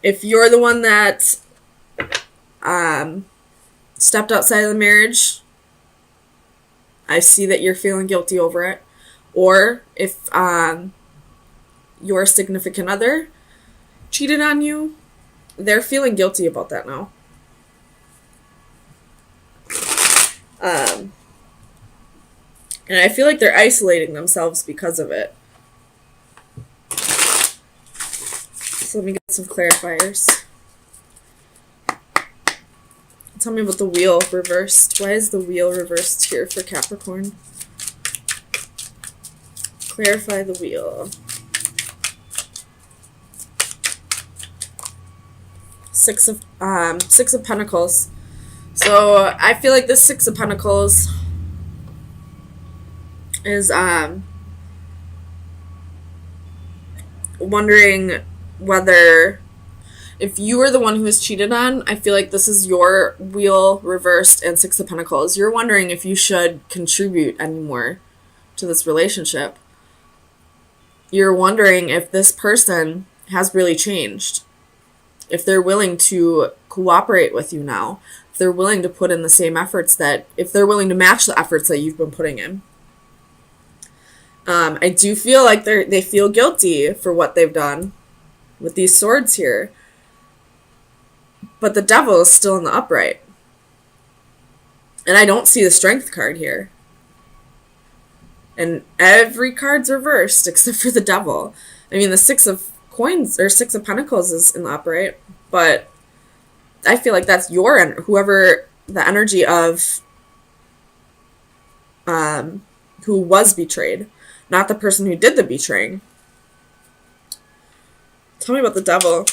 If you're the one that stepped outside of the marriage, I see that you're feeling guilty over it. Or if your significant other cheated on you, they're feeling guilty about that now. And I feel like they're isolating themselves because of it. So let me get some clarifiers. Tell me about the wheel reversed. Why is the wheel reversed here for Capricorn? Clarify the wheel. Six of Pentacles. So I feel like this Six of Pentacles is wondering whether, if you were the one who was cheated on, I feel like this is your wheel reversed and Six of Pentacles. You're wondering if you should contribute anymore to this relationship. You're wondering if this person has really changed. If they're willing to cooperate with you now. If they're willing to put in the same efforts if they're willing to match the efforts that you've been putting in. I do feel like they feel guilty for what they've done with these swords here. But the Devil is still in the upright. And I don't see the Strength card here. And every card's reversed except for the Devil. I mean, the Six of Coins or Six of Pentacles is in the upright. But I feel like that's whoever the energy of who was betrayed. Not the person who did the betraying. Tell me about the Devil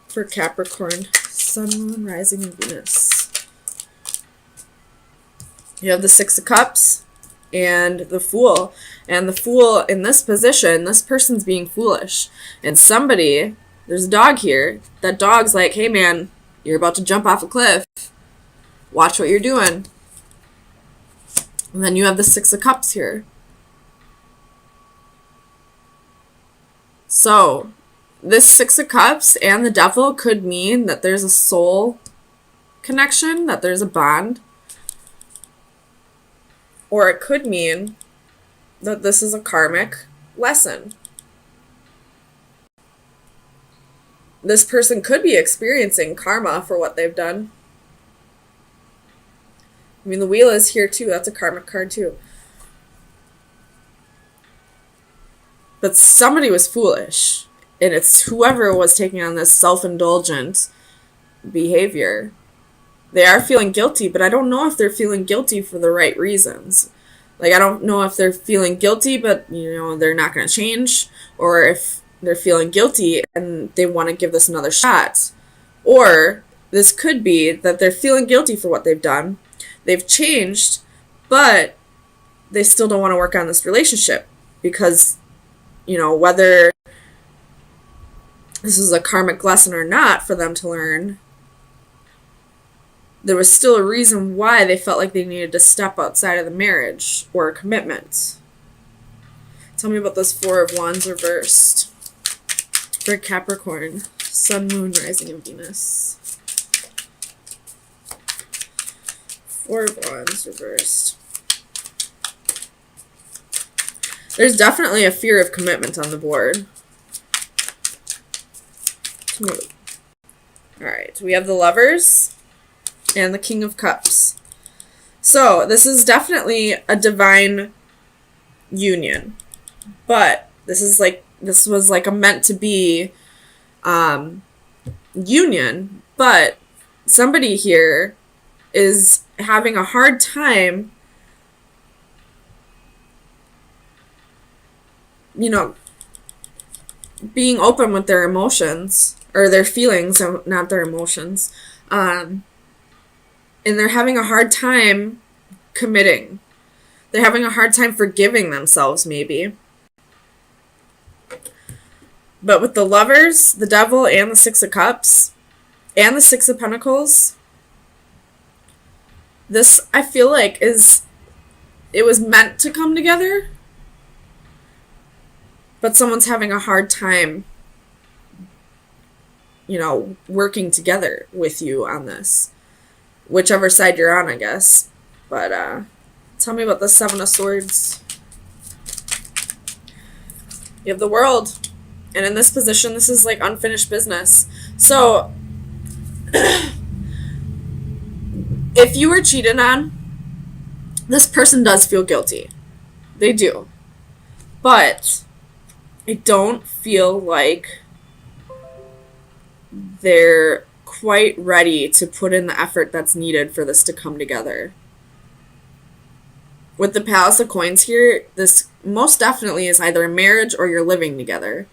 for Capricorn. Sun, Moon, Rising, and Venus. You have the Six of Cups and the Fool. And the Fool in this position, this person's being foolish. And there's a dog here. That dog's like, hey man, you're about to jump off a cliff. Watch what you're doing. And then you have the Six of Cups here. So, this Six of Cups and the Devil could mean that there's a soul connection, that there's a bond. Or it could mean that this is a karmic lesson. This person could be experiencing karma for what they've done. I mean, the Wheel is here too. That's a karmic card too. But somebody was foolish. And it's whoever was taking on this self-indulgent behavior. They are feeling guilty, but I don't know if they're feeling guilty for the right reasons. Like, I don't know if they're feeling guilty, but, they're not going to change. Or if they're feeling guilty and they want to give this another shot. Or this could be that they're feeling guilty for what they've done. They've changed, but they still don't want to work on this relationship. Because, whether this is a karmic lesson or not for them to learn, there was still a reason why they felt like they needed to step outside of the marriage or a commitment. Tell me about this Four of Wands reversed for Capricorn. Sun, Moon, Rising, and Venus. Four of Wands reversed. There's definitely a fear of commitment on the board. Alright, we have the Lovers and the King of Cups. So, this is definitely a divine union. But this was like a meant to be union. But somebody here is having a hard time, being open with their emotions. Or their feelings, not their emotions. And they're having a hard time committing. They're having a hard time forgiving themselves, maybe. But with the Lovers, the Devil, and the Six of Cups, and the Six of Pentacles, this, I feel like, it was meant to come together. But someone's having a hard time working together with you on this. Whichever side you're on, I guess. But tell me about the Seven of Swords. You have the World. And in this position, this is like unfinished business. So, if you were cheated on, this person does feel guilty. They do. But I don't feel like they're quite ready to put in the effort that's needed for this to come together. With the Palace of Coins here, this most definitely is either a marriage or you're living together.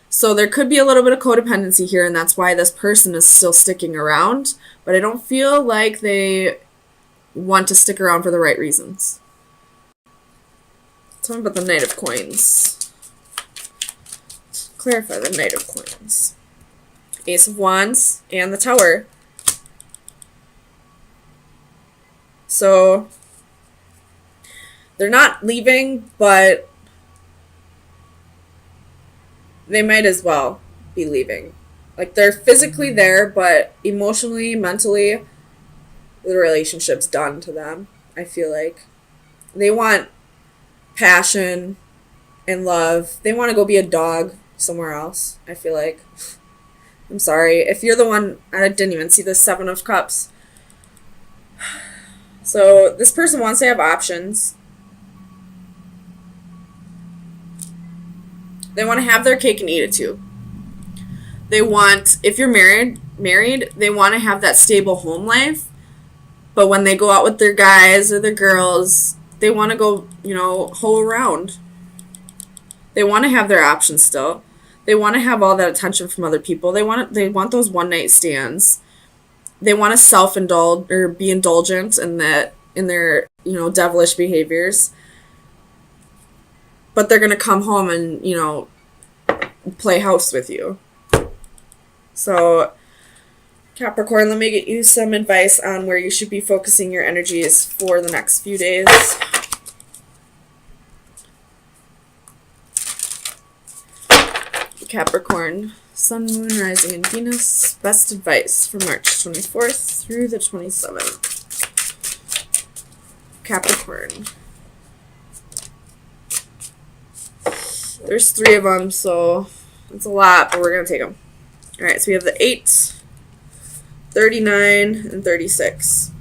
So there could be a little bit of codependency here, and that's why this person is still sticking around. But I don't feel like they want to stick around for the right reasons. Tell me about the Knight of Coins. Clarify the Knight of Coins. Ace of Wands and the Tower. So they're not leaving, but they might as well be leaving. Like, they're physically there, but emotionally, mentally, the relationship's done to them, I feel like. They want passion and love. They want to go be a dog somewhere else, I feel like. I'm sorry. If you're the one, I didn't even see the Seven of Cups. So, this person wants to have options. They want to have their cake and eat it too. They want, if you're married, they want to have that stable home life. But when they go out with their guys or their girls, they want to go, hoe around. They want to have their options still. They want to have all that attention from other people. They want those one-night stands. They want to self-indulge or be indulgent in their devilish behaviors. But they're going to come home and, play house with you. So, Capricorn, let me get you some advice on where you should be focusing your energies for the next few days. Capricorn, Sun, Moon, Rising, and Venus. Best advice for March 24th through the 27th. Capricorn. There's 3 of them, so it's a lot, but we're going to take them. All right, so we have the 8, 39, and 36.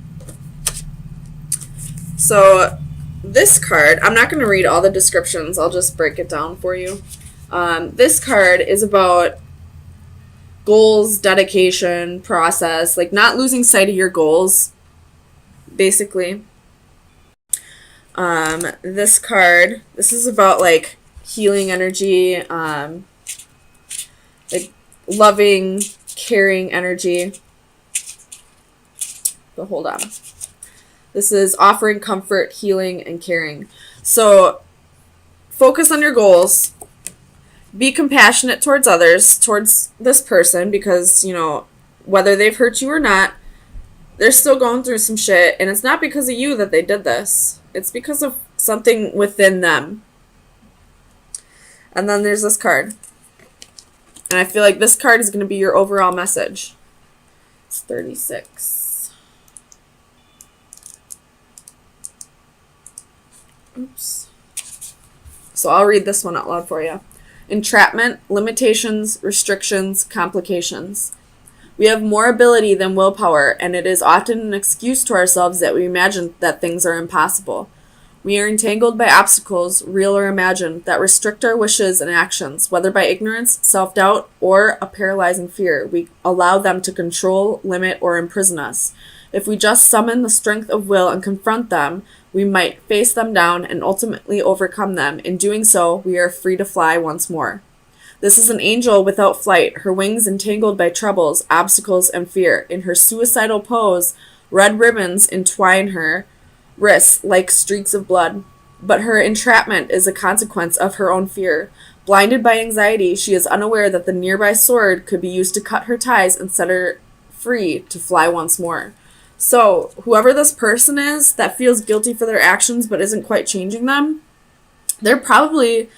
So this card, I'm not going to read all the descriptions. I'll just break it down for you. This card is about goals, dedication, process, like not losing sight of your goals, basically. This card, this is about like healing energy, like loving, caring energy. But hold on. This is offering comfort, healing, and caring. So focus on your goals. Be compassionate towards others, towards this person, because, whether they've hurt you or not, they're still going through some shit, and it's not because of you that they did this. It's because of something within them. And then there's this card. And I feel like this card is going to be your overall message. It's 36. Oops. So I'll read this one out loud for you. Entrapment, limitations, restrictions, complications. We have more ability than willpower, and it is often an excuse to ourselves that we imagine that things are impossible. We are entangled by obstacles, real or imagined, that restrict our wishes and actions, whether by ignorance, self-doubt, or a paralyzing fear. We allow them to control, limit, or imprison us. If we just summon the strength of will and confront them, we might face them down and ultimately overcome them. In doing so, we are free to fly once more. This is an angel without flight, her wings entangled by troubles, obstacles, and fear. In her suicidal pose, red ribbons entwine her wrists like streaks of blood. But her entrapment is a consequence of her own fear. Blinded by anxiety, she is unaware that the nearby sword could be used to cut her ties and set her free to fly once more. So, whoever this person is that feels guilty for their actions but isn't quite changing them, they're probably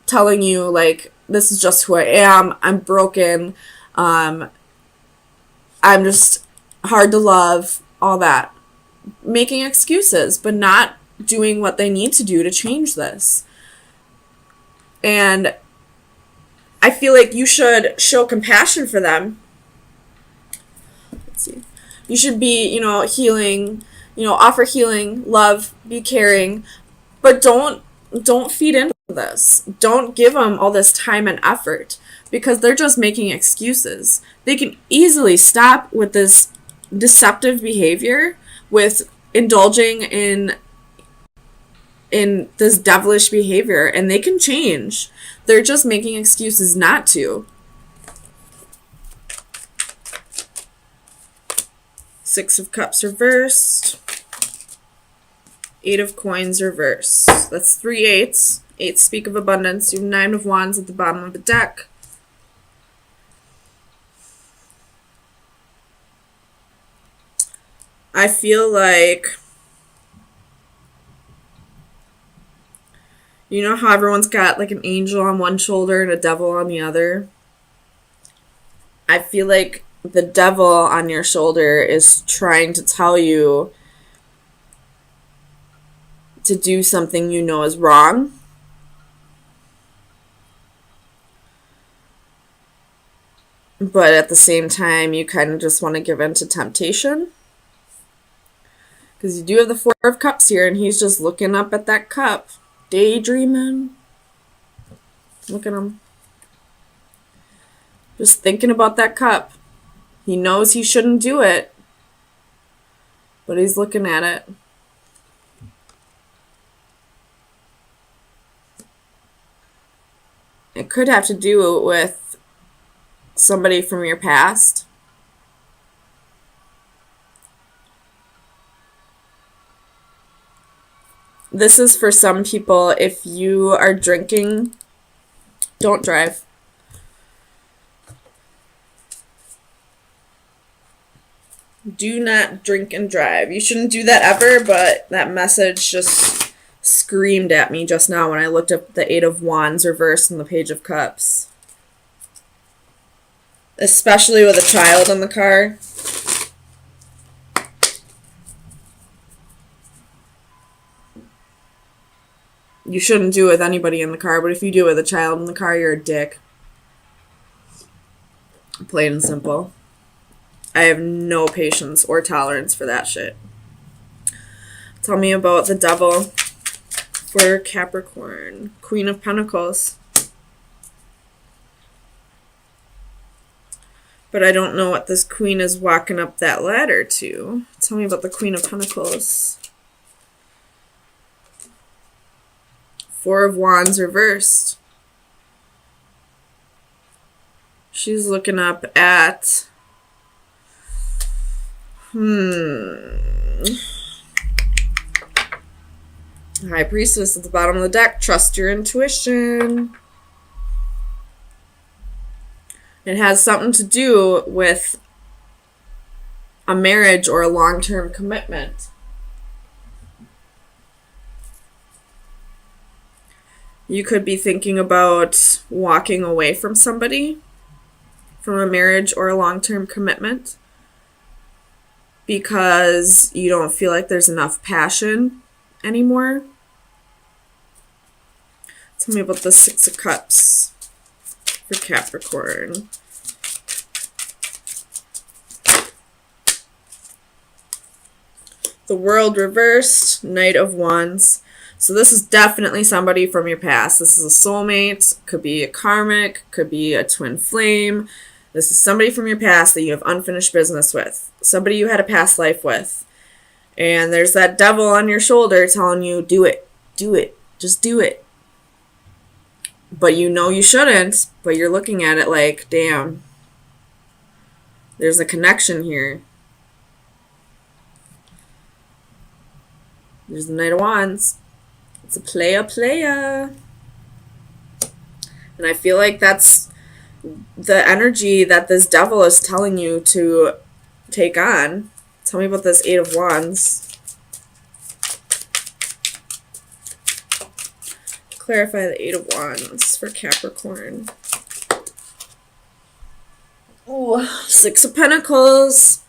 telling you, like, this is just who I am, I'm broken, I'm just hard to love, all that. Making excuses, but not doing what they need to do to change this. And I feel like you should show compassion for them. Let's see. You should be, healing, offer healing, love, be caring, but don't feed into this. Don't give them all this time and effort because they're just making excuses. They can easily stop with this deceptive behavior, with indulging in this devilish behavior, and they can change. They're just making excuses not to. Six of Cups reversed. Eight of Coins reversed. That's 3 eights. Eights speak of abundance. You have 9 of Wands at the bottom of the deck. I feel like, you know how everyone's got like an angel on one shoulder and a devil on the other? I feel like the devil on your shoulder is trying to tell you to do something you know is wrong. But at the same time, you kind of just want to give in to temptation. Because you do have the Four of Cups here, and he's just looking up at that cup. Daydreaming. Look at him. Just thinking about that cup. He knows he shouldn't do it, but he's looking at it. It could have to do with somebody from your past. This is for some people. If you are drinking, don't drive. Do not drink and drive. You shouldn't do that ever, but that message just screamed at me just now when I looked up the Eight of Wands reversed and the Page of Cups. Especially with a child in the car. You shouldn't do it with anybody in the car, but if you do it with a child in the car, you're a dick. Plain and simple. I have no patience or tolerance for that shit. Tell me about the devil for Capricorn. Queen of Pentacles. But I don't know what this queen is walking up that ladder to. Tell me about the Queen of Pentacles. Four of Wands reversed. She's looking up at... High Priestess at the bottom of the deck. Trust your intuition. It has something to do with a marriage or a long-term commitment. You could be thinking about walking away from somebody, from a marriage or a long-term commitment, because you don't feel like there's enough passion anymore. Tell me about the Six of Cups for Capricorn. The World reversed, Knight of Wands. So this is definitely somebody from your past. This is a soulmate, could be a karmic, could be a twin flame. This is somebody from your past that you have unfinished business with. Somebody you had a past life with. And there's that devil on your shoulder telling you, do it, just do it. But you know you shouldn't, but you're looking at it like, damn, there's a connection here. There's the Knight of Wands. It's a playa. And I feel like that's the energy that this devil is telling you to take on. Tell me about this Eight of Wands. Clarify the Eight of Wands for Capricorn. Ooh, Six of Pentacles.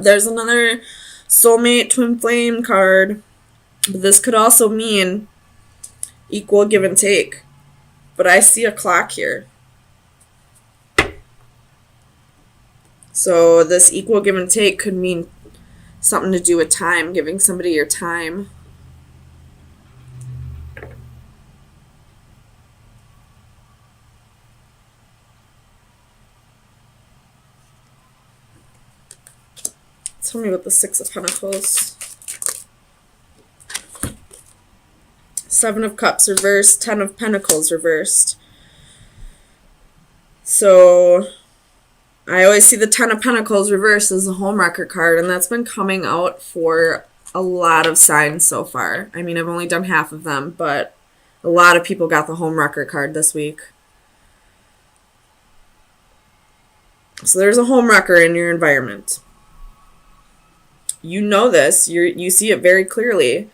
There's another soulmate twin flame card. But this could also mean equal give and take. But I see a clock here. So this equal give and take could mean something to do with time, giving somebody your time. Tell me about the Six of Pentacles. Seven of Cups reversed, Ten of Pentacles reversed. So I always see the Ten of Pentacles reversed as a homewrecker card, and that's been coming out for a lot of signs so far. I mean, I've only done half of them, but a lot of people got the homewrecker card this week. So there's a homewrecker in your environment. You know this. You see it very clearly.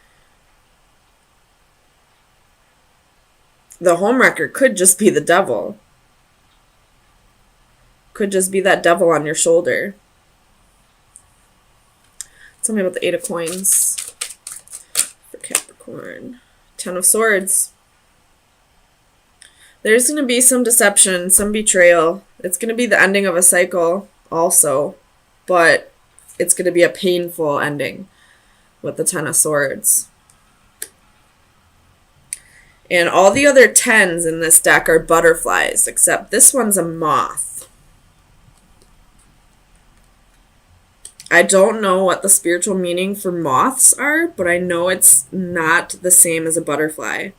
The homewrecker could just be the devil. Could just be that devil on your shoulder. Tell me about the Eight of Coins for Capricorn. Ten of Swords. There's going to be some deception, some betrayal. It's going to be the ending of a cycle also, but it's going to be a painful ending with the Ten of Swords. And all the other tens in this deck are butterflies, except this one's a moth. I don't know what the spiritual meaning for moths are, but I know it's not the same as a butterfly.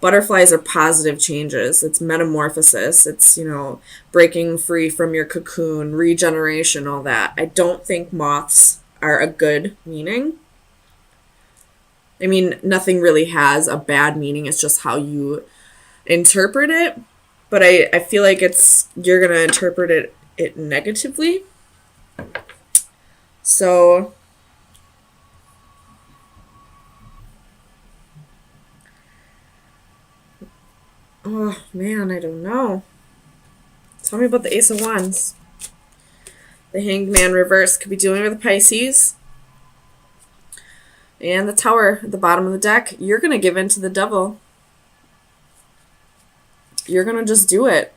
Butterflies are positive changes. It's metamorphosis. It's, breaking free from your cocoon, regeneration, all that. I don't think moths are a good meaning. I mean, nothing really has a bad meaning. It's just how you interpret it. But I feel like you're going to interpret it negatively. So oh man, I don't know. Tell me about the Ace of Wands. The Hanged Man reverse could be dealing with the Pisces. And the Tower at the bottom of the deck. You're going to give in to the devil. You're going to just do it.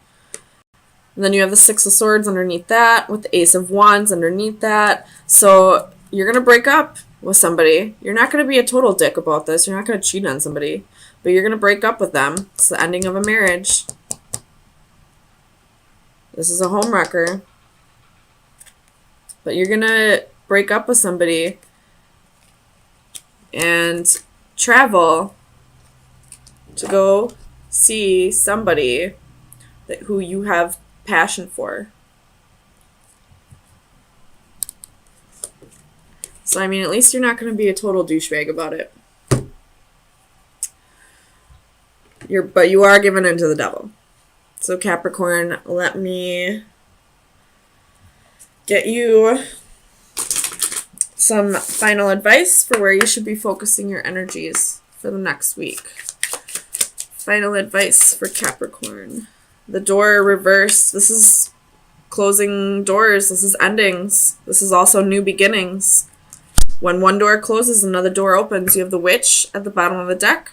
And then you have the Six of Swords underneath that, with the Ace of Wands underneath that. So you're going to break up with somebody. You're not going to be a total dick about this. You're not going to cheat on somebody. But you're going to break up with them. It's the ending of a marriage. This is a homewrecker. But you're going to break up with somebody and travel to go see somebody who you have passion for. So, I mean, at least you're not going to be a total douchebag about it. But you are giving in to the devil. So, Capricorn, let me get you some final advice for where you should be focusing your energies for the next week. Final advice for Capricorn. The door reversed. This is closing doors. This is endings. This is also new beginnings. When one door closes, another door opens. You have the Witch at the bottom of the deck,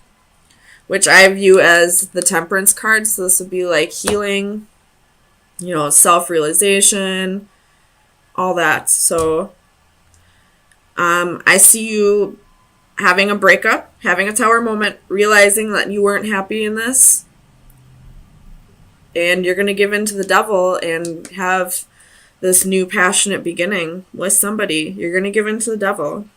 which I view as the Temperance card. So this would be like healing, self-realization, all that. So I see you having a breakup, having a Tower moment, realizing that you weren't happy in this. And you're going to give in to the devil and have this new passionate beginning with somebody. You're going to give in to the devil.